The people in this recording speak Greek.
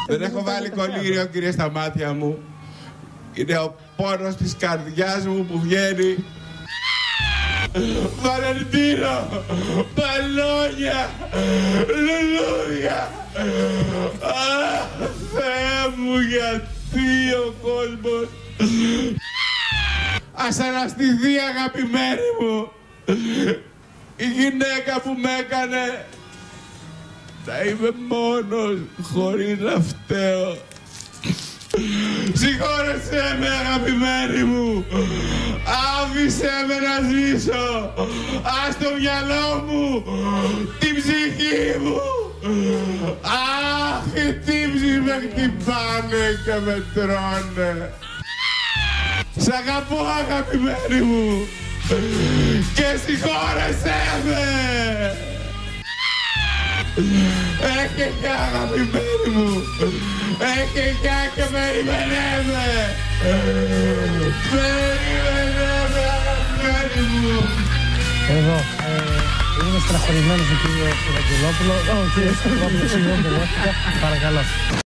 Δεν έχω βάλει κολλήριο, κύριε, στα μάτια μου. Είναι ο πόνος της καρδιάς μου που βγαίνει. Βαλεντίνο, μπαλόνια, λουλούδια. Αχ, Θεέ μου, γιατί ο κόσμος. Ας αναστηθεί, αγαπημένη μου, η γυναίκα που με έκανε να είμαι μόνος, χωρίς να φταίω. Συγχώρεσέ με, αγαπημένη μου. Άφησέ με να ζήσω. Ας το μυαλό μου, την ψυχή μου. Αχ, οι τύψεις με χτυπάνε και με τρώνε. Σ' αγαπώ, αγαπημένη μου, και συγχώρεσέ με. Έχει γεια, αγαπημένη μου. Έχει γεια και περιμένε με. Περιμένε με, αγαπημένη μου. Εδώ, είμαι στεναχωρημένος ο κύριος Ευαγγελόπουλο. Ο κύριος Ευαγγελόπουλο, συγγνώμη, παρακαλώ.